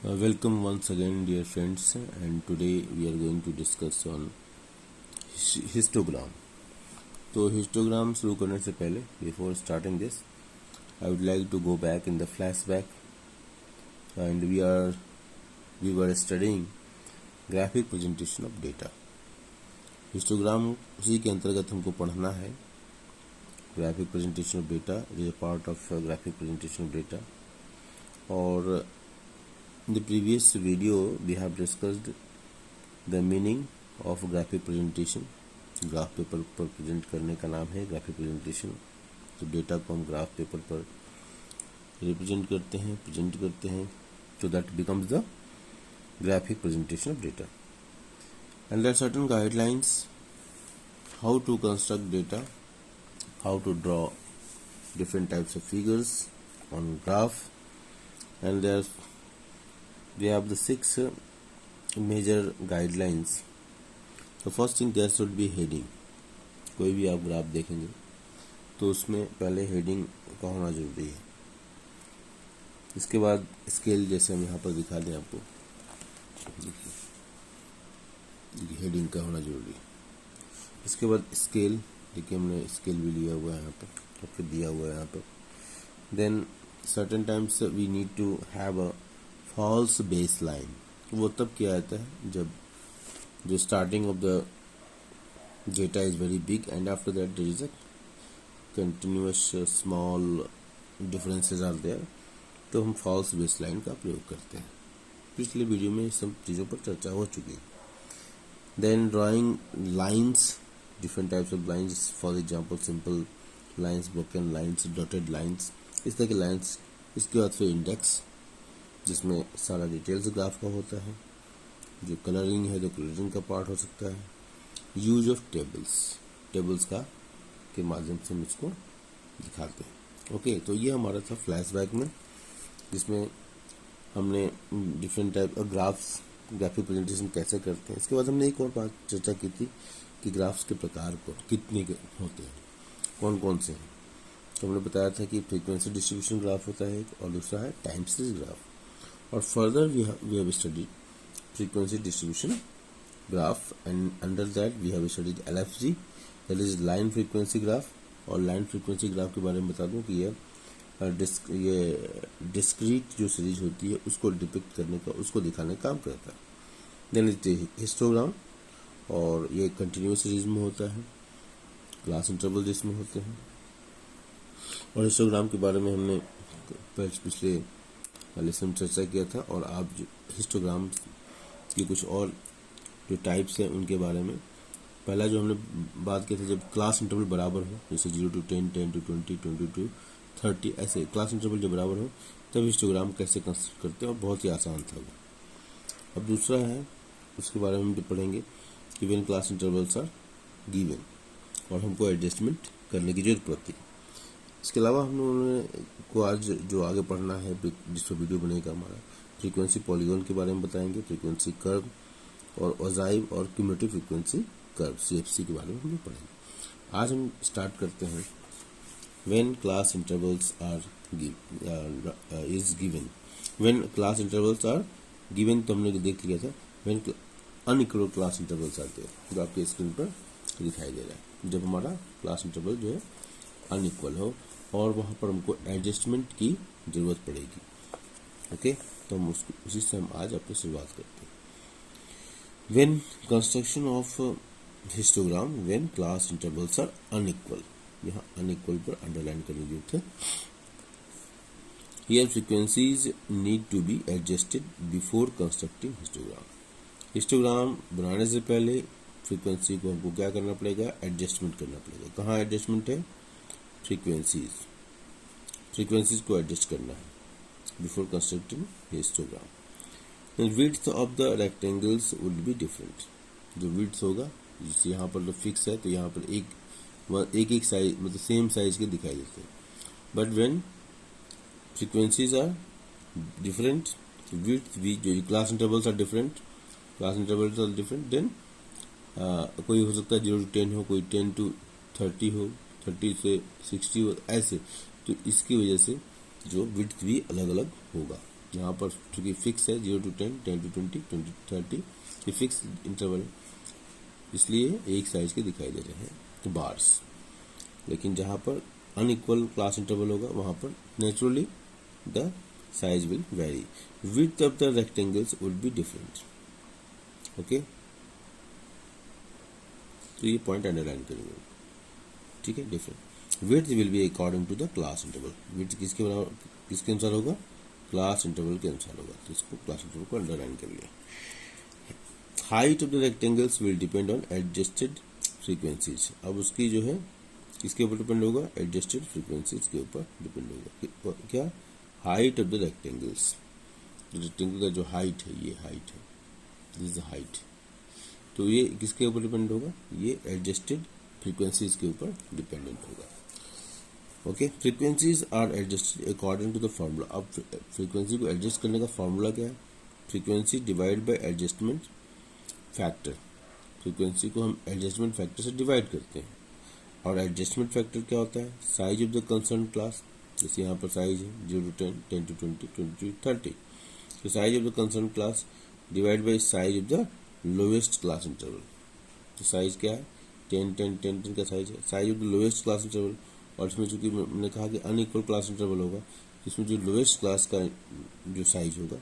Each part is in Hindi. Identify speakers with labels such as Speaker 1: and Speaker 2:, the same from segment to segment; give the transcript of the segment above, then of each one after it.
Speaker 1: Welcome once again, dear friends, and today we are going to discuss on histogram. तो histogram शुरू करने से पहले, before starting this, I would like to go back in the flashback, and we were studying graphic presentation of data. Histogram उसी के अंतर्गत हमको पढ़ना है. Graphic presentation of data is a part of graphic presentation of data. और in the previous video we have discussed the meaning of graphic presentation. Graph paper पर प्रेजेंट करने का नाम है ग्राफिक प्रेजेंटेशन. तो डेटा को हम ग्राफ पेपर पर रिप्रेजेंट करते हैं, प्रेजेंट करते हैं, so that becomes the graphic presentation of data. And there are certain guidelines how to construct data, how to draw different types of figures on graph, and we have the 6 major guidelines. The first thing, there should be heading. कोई भी आप ग्राफ देखेंगे तो उसमें पहले हेडिंग का होना जरूरी है. इसके बाद स्केल, जैसे हम यहाँ पर दिखा दें आपको, देखिए हेडिंग का होना जरूरी है. इसके बाद स्केल, देखिए हमने स्केल भी लिया हुआ है यहाँ पर और फिर दिया हुआ है यहाँ पर. Then certain times we need to have a false base line. वो तब किया जाता है जब the starting of the data is very big and after that there is a continuous small differences are there. तो हम false baseline का प्रयोग करते हैं. पिछले वीडियो में सब चीज़ों पर चर्चा हो चुकी है. Then drawing lines, different types of lines, for example simple lines, broken lines, dotted lines, इस तरह के lines. इसके बाद फिर इंडेक्स, जिसमें सारा डिटेल्स ग्राफ का होता है. जो कलरिंग है तो कलरिंग का पार्ट हो सकता है. यूज ऑफ टेबल्स का के माध्यम से हम इसको दिखाते हैं. ओके, तो ये हमारा था फ्लैशबैक में, जिसमें हमने different type of graphic presentation कैसे करते हैं. इसके बाद हमने एक और बात चर्चा की थी कि ग्राफ्स के प्रकार कितने के होते हैं, कौन कौन से हैं. तो हमने बताया था कि फ्रीक्वेंसी डिस्ट्रीब्यूशन ग्राफ होता है एक, और दूसरा है टाइम सीरीज ग्राफ. और further we have studied frequency distribution graph, and under that we have studied LFG, that is line frequency graph. और line frequency graph के बारे में बता दूं कि ये discrete जो सीरीज होती है उसको डिपिक्ट करने का, उसको दिखाने का काम करता है. देन इट हिस्टोग्राम, और ये कंटिन्यूस सीरीज में होता है, क्लास इंटरवल जिसमें होते हैं. और हिस्टोग्राम के बारे में हमने पिछले लेसन चर्चा किया था. और आप जो हिस्टोग्राम की कुछ और जो टाइप्स हैं उनके बारे में, पहला जो हमने बात की थी, जब क्लास इंटरवल बराबर हो, जैसे 0 to 10, 10 to 20, 20 to 30, ऐसे क्लास इंटरवल जब बराबर हो तब हिस्टोग्राम कैसे कंस्ट्रक्ट करते हैं, और बहुत ही आसान था वो. अब दूसरा है, उसके बारे में भी पढ़ेंगे कि when class intervals are given, और हमको एडजस्टमेंट करने की जरूरत पड़ती है. इसके अलावा हम लोगों को आज जो आगे पढ़ना है, जिस पर वीडियो बनेगा हमारा, फ्रीक्वेंसी पॉलीगॉन के बारे में बताएंगे, फ्रीक्वेंसी कर्व और ओजाइव और क्यूमुलेटिव फ्रीक्वेंसी कर्व CFC के बारे में हम लोग पढ़ेंगे. आज हम स्टार्ट करते हैं when class intervals are is given. When class intervals are given तो हमने देख लिया था. व्हेन अनइक्वल क्लास इंटरवल्स आते हैं, जो आपके स्क्रीन पर दिखाई दे रहा है, जब हमारा क्लास इंटरवल जो है अनइक्वल हो और वहाँ पर हमको एडजस्टमेंट की जरूरत पड़ेगी. ओके, तो हम उसी से हम आज आपको शुरुआत करते हैं. When construction of histogram when class intervals are unequal. यहाँ अनइक्वल पर अंडरलाइन करने की जरूरत है. Here frequencies need to be adjusted before constructing histogram. Histogram बनाने से पहले फ्रीक्वेंसी को हमको क्या करना पड़ेगा, एडजस्टमेंट करना पड़ेगा. कहाँ एडजस्टमेंट है, फ्रीक्वेंसीज को एडजस्ट करना है before constructing histogram. The width of the rectangles would be different. जो width होगा, जैसे यहाँ पर जो फिक्स है तो यहाँ पर एक साइज, मतलब सेम साइज के दिखाई देते हैं. But when frequencies are different, width भी, जो class intervals are different, then कोई हो सकता है 0 to 10 हो, कोई 10 to 30 हो, 30 से 60 हो, ऐसे. तो इसकी वजह से जो विड्थ भी अलग अलग होगा. यहाँ पर चूंकि फिक्स है 0 to 10, 10 to 20, 20 to 30, ये फिक्स इंटरवल, इसलिए एक साइज के दिखाई दे रहे हैं बार्स। लेकिन जहाँ पर अनइक्वल क्लास इंटरवल होगा वहाँ पर naturally the size will vary, width of the rectangles would be different. Okay, तो ये पॉइंट अंडरलाइन करेंगे, ठीक है। Different width will be according to the class interval. Width किसके बराबर, किसके अनुसार होगा, क्लास इंटरवल के अनुसार होगा, तो इसको क्लास इंटरवल को अंडरलाइन कर लिया। Height of the rectangles will depend on adjusted frequencies. अब उसकी जो है किसके ऊपर डिपेंड होगा, एडजस्टेड फ्रीक्वेंसीज के ऊपर डिपेंड होगा। क्या, height of the rectangles, rectangle का जो हाइट है, ये हाइट है, दिस इज हाइट, तो ये किसके ऊपर डिपेंड होगा, ये एडजस्टेड फ्रीक्वेंसीज के ऊपर डिपेंडेंट होगा। Okay, frequencies are adjusted according to the formula. अब फ्रीक्वेंसी को एडजस्ट करने का फार्मूला क्या है, frequency divide by adjustment factor. Frequency को हम एडजस्टमेंट फैक्टर से डिवाइड करते हैं, और एडजस्टमेंट फैक्टर क्या होता है, size of the concern class. जैसे यहाँ पर साइज है 0 to 10, 10 to 20, 20 to 30, तो size of the concern class divide by size of the lowest class interval. तो साइज क्या है, 10, 10, 10, 10 का साइज है, size of the lowest class interval. और इसमें चूंकि मैंने कहा कि अनइक्वल क्लास इंटरवल होगा, इसमें जो लोएस्ट क्लास का जो साइज होगा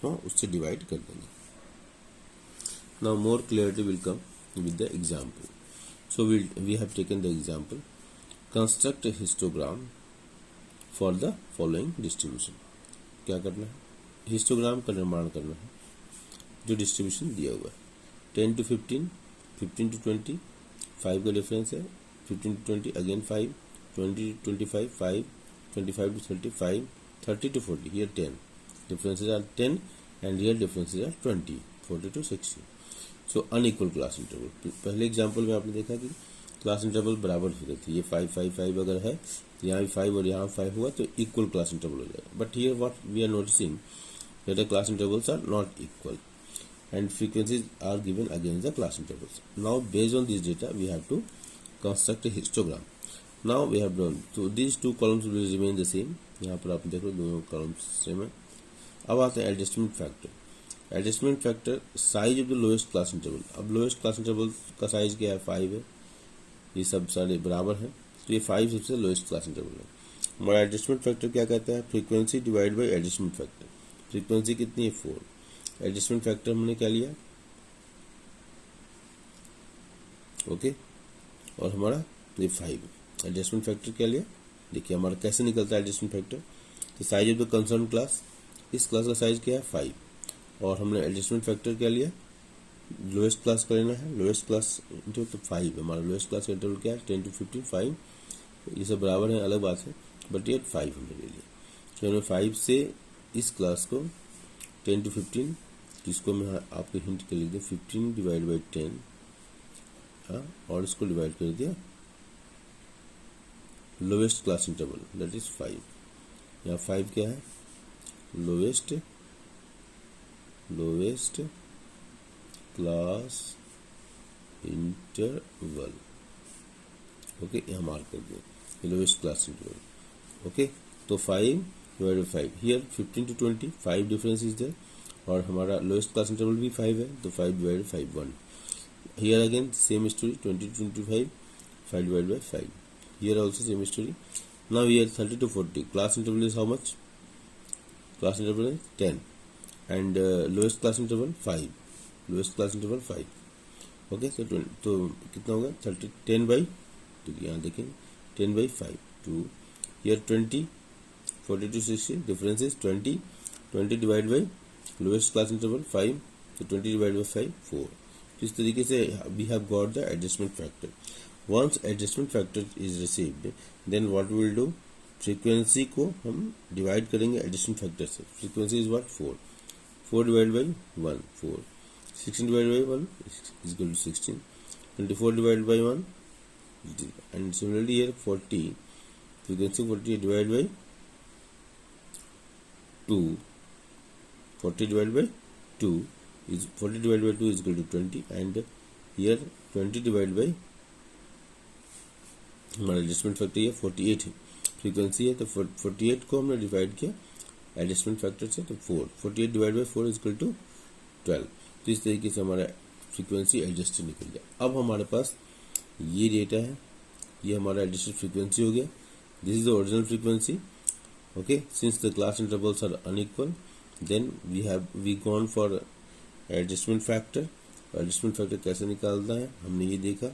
Speaker 1: हाँ उससे डिवाइड कर देंगे। Now more clarity will come with the example. So we have taken the example, construct a histogram for the following distribution। क्या करना है, हिस्टोग्राम का निर्माण करना है जो डिस्ट्रीब्यूशन दिया हुआ है, 10 to 15, 15 to 20, 5 का डिफरेंस है, 15 to 20 again 5, 20 to 25 5, 25 to 30 5, 30 to 40, here 10, differences are 10 and here differences are 20, 40 to 60। So unequal class interval, पहले एग्जाम्पल में आपने देखा कि क्लास इंटरवल बराबर हो जाती है, ये 5 5 5 अगर है, यहाँ भी 5 और यहाँ 5 हुआ तो इक्वल क्लास इंटरवल हो जाएगा। But here what we are noticing that the class intervals are not equal and frequencies are given against the class intervals. Now based on this data we have to construct a histogram. Now we have done, so these two columns will remain the same, यहाँ पर आप देखो दोनों columns same है। अब आते हैं adjustment factor. Adjustment factor size of the lowest class interval. अब लोएस्ट क्लास इंटरवल का साइज क्या है, 5 है, ये सब सारे बराबर है, तो ये 5 सबसे लोएस्ट क्लास इंटरवल है। हमारा एडजस्टमेंट फैक्टर क्या कहता है, frequency divide by adjustment factor. Frequency कितनी है, 4, एडजस्टमेंट फैक्टर हमने क्या लिया, ओके, और हमारा ये 5। एडजस्टमेंट फैक्टर क्या लिया, देखिए हमारा कैसे निकलता है एडजस्टमेंट फैक्टर। तो size of the concern class, इस क्लास का साइज क्या है 5, और हमने एडजस्टमेंट फैक्टर क्या लिया, लोएस्ट क्लास का लेना है, लोएस्ट क्लास इंटू तो 5, हमारा लोएस्ट क्लास का इंटरवल क्या है 10 to 15 5, ये सब बराबर है, अलग बात है, बट ये 5 हमने ले लिया। तो हमने 5 से इस क्लास को 10 to 15, जिसको मैं आपको हिंट के लिख दिया 15 डिवाइड बाई 10, हाँ, और इसको डिवाइड कर दिया lowest class interval that is 5। यहाँ 5 क्या है, लोएस्ट क्लास इंटरवल, ओके, यहाँ मार्क कर दिया लोएस्ट क्लास इंटरवल। ओके, तो 5 divide by 5, here 15 to 20 5 difference is there, और हमारा लोएस्ट क्लास इंटरवल भी 5 है, तो 5 divide 5 1। Here again same story, 20 to 25 5 divide by 5, here also same story. Now here 30 to 40 class interval is how much, class interval is 10 and lowest class interval 5, lowest class interval 5, okay. तो कितना होगा 30, 10 बाई, तो यहाँ देखें 10 by 5 2, here 20, 40 to 60 difference is 20, 20 divide by lowest class interval 5, तो 20 डिवाइड बाई 5 4। तो इस तरीके से we have got the adjustment factor. Once adjustment factor is received then what we will do, frequency को हम डिवाइड करेंगे एडजस्टमेंट फैक्टर से। Frequency is what 4, 4 divide by 1 4, 16 divide by 1 is equal to 16, 24 divide by 1 and similarly here 40, frequency 40 divide by 2, 40 divided by 2 is 40 divided by 2 is equal to 20 and here 20 divided by हमारा एडजस्टमेंट फैक्टर ये 48 है, फ्रीक्वेंसी है, तो 48 को हमने डिवाइड किया एडजस्टमेंट फैक्टर से, तो 4, 48 डिवाइड बाई 4 इक्वल टू 12। तो इस तरीके से हमारा फ्रीक्वेंसी एडजस्टेड निकल गया। अब हमारे पास ये डेटा है, ये हमारा एडजस्टेड फ्रीक्वेंसी हो गया। This is the original frequency. Okay, since the class intervals are unequal, then we gone for adjustment factor. Adjustment factor कैसे निकालना है हमने ये देखा।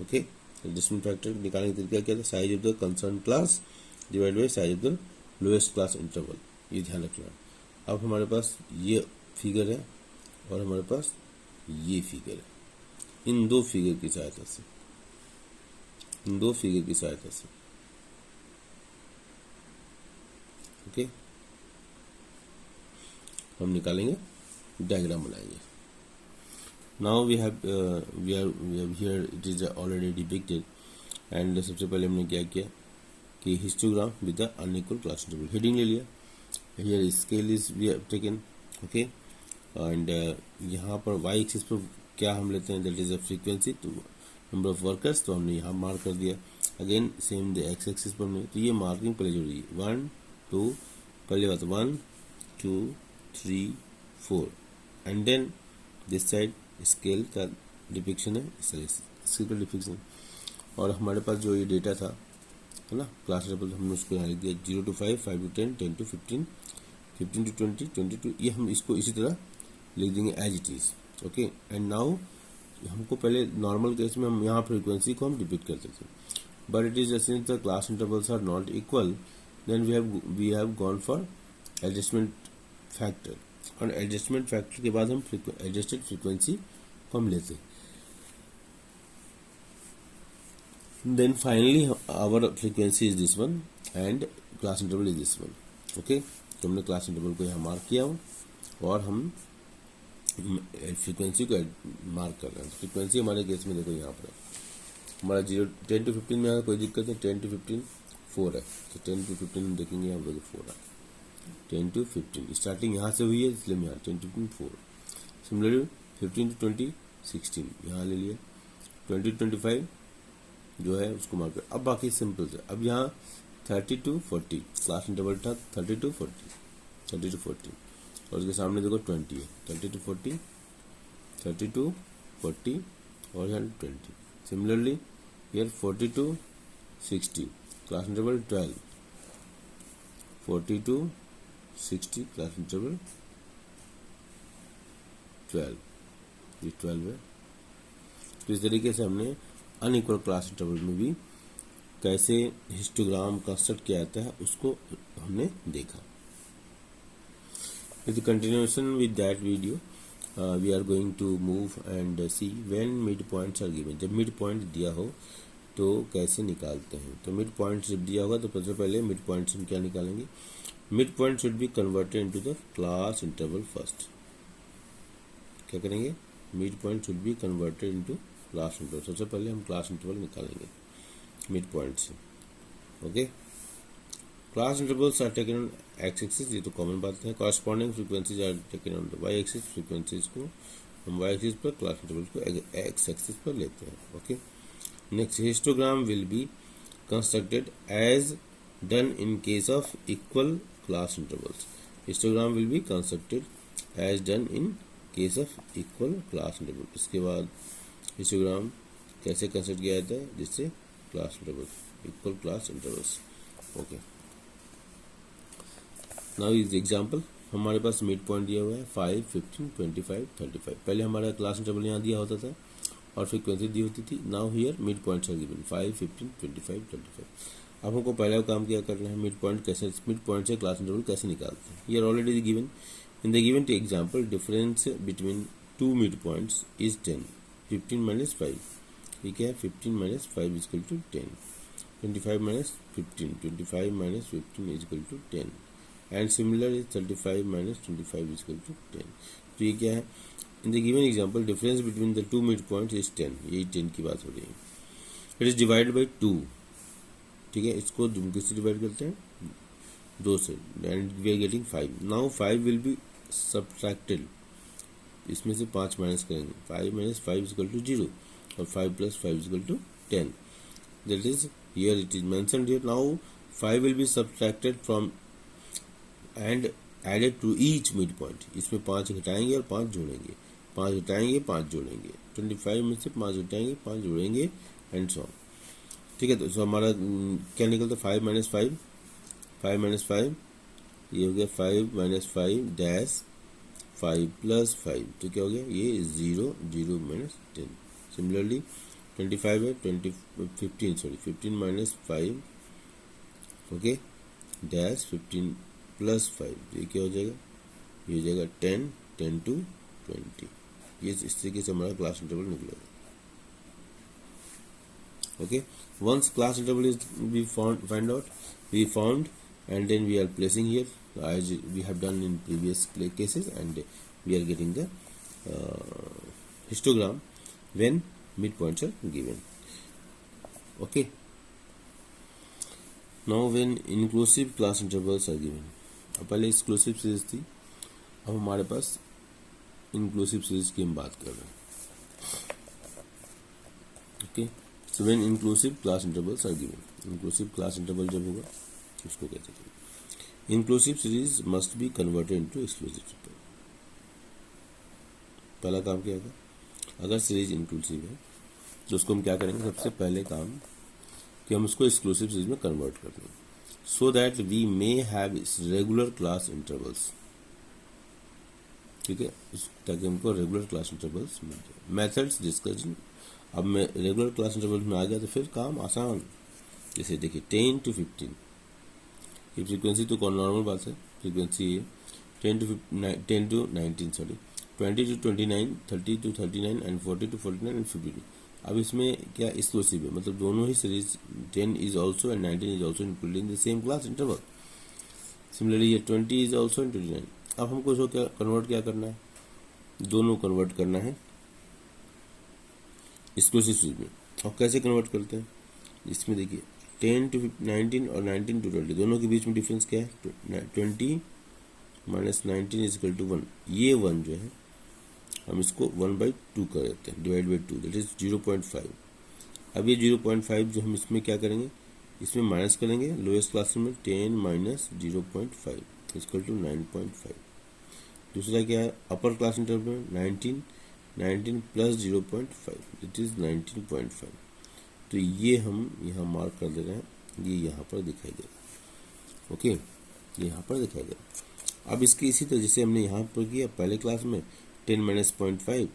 Speaker 1: ओके, एडजस्टमेंट फैक्टर निकालने का तरीका क्या था, size of the concern class divide by size of the lowest class interval, ये ध्यान रखना। अब हमारे पास ये फिगर है और हमारे पास ये फिगर है। इन दो फिगर की सहायता से, ओके, हम निकालेंगे, डायग्राम बनाएंगे। Now we have here it is already depicted. And सबसे पहले हमने क्या किया कि histogram with the unequal class interval, heading ले लिया। Here scale is we have taken, okay, and यहाँ पर वाई एक्सिस पर क्या हम लेते हैं, दैट इज अ फ्रीक्वेंसी, तो नंबर ऑफ वर्कर्स, तो हमने यहाँ मार्क कर दिया। Again same the X axis पर हमने, तो ये मार्किंग पहले जोड़ी है, 1 2, पहले बात 1 2 3 4, and then this side scale का डिपिक्शन है, इस तरह स्केल का डिपिक्शन। और हमारे पास जो ये डेटा था, है ना, क्लास लेवल, हमने उसको यहाँ लिख दिया 0 to 5, 5 to 10, 10 to 15, 15 to 20, 20 to, ये हम इसको इसी तरह लिख देंगे as it is. Okay, and now हमको पहले नॉर्मल केस में हम यहाँ फ्रीक्वेंसी को हम डिपिक्ट करते थे, but it is since the class intervals are not equal, then we have gone for adjustment factor. और एडजस्टमेंट फैक्टर के बाद हम एडजस्टेड फ्रीक्वेंसी को हम लेते हैं। Then finally our frequency is this one and class interval is this one. Okay, तो हमने क्लास इंटरवल को यहाँ मार्क किया और हम फ्रीक्वेंसी को मार्क कर रहे हैं। फ्रीक्वेंसी हमारे केस में देखो यहाँ पर हमारा 10 to 15 में कोई दिक्कत नहीं, 10 to 15 4 है, तो 10 to 15 हम देखेंगे यहाँ पर 4 है। 10 to 15 स्टार्टिंग यहाँ से हुई है, इसलिए हम यहाँ 10 to 15 4। सिमिलरली 15 to 20 16 यहाँ ले लिया, 20 to 25 जो है उसको मार्क कर। अब बाकी सिंपल से, अब यहाँ 30 to 40 क्लास इंटरवल था, 30 to 40 और उसके सामने देखो 20 है, 30 to 40 30 to 40 और यहाँ 20। Similarly here 40 to 60 class interval 12, 40 to 60 class interval 12, ये 12 है। तो इस तरीके से हमने अनइक्वल क्लास इंटरवल में भी कैसे हिस्टोग्राम कंस्ट्रक्ट किया जाता है उसको हमने देखा। With continuation with that video we are going to move and see when mid points are given. जब मिड पॉइंट दिया हो तो कैसे निकालते हैं। तो मिड पॉइंट जब दिया होगा तो सबसे पहले मिड पॉइंट से हम क्या निकालेंगे, mid point should be converted into the class interval first. क्या करेंगे, mid point should be converted into class interval. सबसे पहले हम क्लास इंटरवल निकालेंगे मिड पॉइंट से। Okay, class intervals are taken on X axis, ये तो कॉमन बात है। Corresponding frequencies are taken on the Y axis, frequencies को हम वाई एक्सिस पर, क्लास इंटरवल को एक्स एक्सिस पर लेते हैं। Okay, next histogram will be constructed as done in case of equal class intervals. Histogram will be constructed as done in case of equal class interval. इसके बाद हिस्टोग्राम कैसे कंस्ट्रक्ट किया जाता है, जिससे class interval, equal class intervals. Okay, now is example, हमारे पास मिड पॉइंट दिया हुआ है 5 15 25 35। पहले हमारा क्लास इंटरवल यहाँ दिया होता था और फ्रीक्वेंसी दी होती थी। Now here mid points are given 5 15 25 35। अब हमको पहला काम क्या करना है, मिड पॉइंट कैसे, मिड पॉइंट से क्लास इंटरवल कैसे निकालते हैं। Here already given in the given example difference between two mid points is 10, 15 minus 5, ठीक है, 15 minus 5 is equal to 10, 25 minus 15, 25 minus 15 is equal to 10, and similar is 35 minus 25 is equal to 10। तो ये क्या है, in the given example difference between the two mid points is 10, यही 10 की बात हो रही है। इट इज डिवाइडेड बाई 2, ठीक है, इसको किससे डिवाइड करते हैं, 2 से, and we are getting 5। Now 5 will be subtracted, इसमें से 5 माइनस करेंगे, 5 minus 5 is equal to 0 और 5 plus 5 is equal to 10। That is here it is mentioned here। Now 5 will be subtracted from and added to each mid point, इसमें 5 घटाएंगे और 5 जोड़ेंगे, 5 घटाएंगे 5 जोड़ेंगे, 25 में से 5 घटाएंगे 5 जोड़ेंगे एंड सो ऑन। ठीक है, तो हमारा क्या निकलता है 5 माइनस 5, 5 माइनस 5 ये हो गया 5 माइनस 5 डैश 5 प्लस 5, तो क्या हो गया ये 0 0 माइनस 10। सिमिलरली 25 है 15 माइनस 5 ओके डैश 15 प्लस 5, ये क्या हो जाएगा, ये हो जाएगा 10 10 to 20। ये इस तरीके से हमारा क्लास इंटरवल निकलेगा। Okay, once class interval is we find out, we found, and then we are placing here as we have done in previous cases, and we are getting the histogram when midpoints are given. Okay, now when inclusive class intervals are given, अब पहले exclusive series थी, अब हमारे पास inclusive series की हम बात कर रहे हैं। Okay, so when inclusive class intervals are given, inclusive class interval जब होगा उसको कैसे करें। inclusive series must be converted into exclusive triple। पहला काम क्या होगा, अगर सीरीज इंक्लूसिव है तो उसको हम क्या करेंगे, सबसे पहले काम कि हम उसको एक्सक्लूसिव सीरीज में कन्वर्ट कर देंगे, so that we may have regular class intervals. ठीक है, ताकि हमको रेगुलर क्लास इंटरवल्स मिल जाए। मेथड्स डिस्कशन, अब मैं रेगुलर क्लास इंटरवल में आ गया तो फिर काम आसान। जैसे देखिए 10 to 15, ये फ्रीक्वेंसी तो कौन नॉर्मल बात है, फ्रीक्वेंसी है 10 to 19 sorry 20 to 29, 30 to 39 and 40 to 49 and 52। अब इसमें क्या एक्सक्लूसिव है, मतलब दोनों ही series 10 is also and 19 is also including the same class interval. Similarly ये 20 इज ऑल्सो एंड 29। अब हमको इसको क्या कन्वर्ट क्या करना है, दोनों कन्वर्ट करना है एक्सक्लूसिव सीरीज में। और कैसे कन्वर्ट करते हैं, इसमें देखिए 10 to 19 और 19 to 20 दोनों के बीच में डिफरेंस क्या है, 20 माइनस 19 इज इक्वल टू 1। ये 1 जो है हम इसको 1/2 कर देते हैं, डिवाइड बाई 2, दैट इज 0.5। अब ये 0.5 जो हम इसमें क्या करेंगे, इसमें माइनस करेंगे लोएस्ट क्लास में 10 माइनस 0.5 इक्वल टू 9.5। दूसरा क्या है अपर क्लास इंटरवल में 19 प्लस 0.5 इट इज 19.5। तो ये हम यहाँ मार्क कर दे रहे हैं, ये यहाँ पर दिखाई देगा। ओके, ये यहाँ पर दिखाई देगा। अब इसकी इसी तरह जैसे हमने यहाँ पर किया पहले क्लास में 10 माइनस 0.5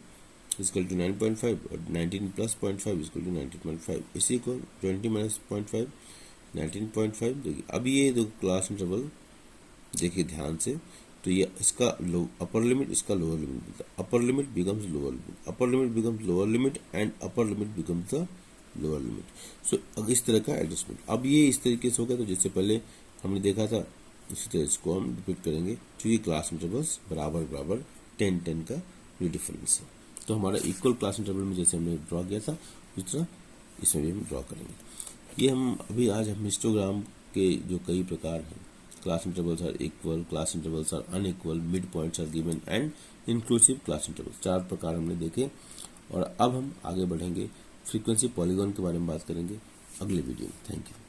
Speaker 1: इक्वल टू 9.5 और 19 प्लस 0.5 इक्वल टू 19.5, इसी को 20 माइनस 0.5 19.5। देखिए अब ये दो क्लास इंटरवल देखिए ध्यान से, तो ये इसका अपर लिमिट इसका लोअर लिमिट मिलता है, upper limit becomes lower limit, upper limit becomes lower limit and upper limit becomes the lower limit. So इस तरह का एडजस्टमेंट। अब ये इस तरीके से होगा, तो जिससे पहले हमने देखा था इसी तरह इसको हम रिपीट करेंगे, क्योंकि क्लास इंटरवल्स बराबर बराबर 10 का ये डिफरेंस है। तो हमारा इक्वल क्लास इंटरवल में जैसे हमने ड्रॉ किया था उस तरह इसमें भी हम ड्रॉ करेंगे। ये हम अभी आज हम हिस्टोग्राम के जो कई प्रकार हैं, class intervals are equal, class intervals are unequal, mid points are given and inclusive class interval, 4 प्रकार हमने देखे। और अब हम आगे बढ़ेंगे, फ्रीक्वेंसी पॉलीगॉन के बारे में बात करेंगे अगले वीडियो में। Thank you.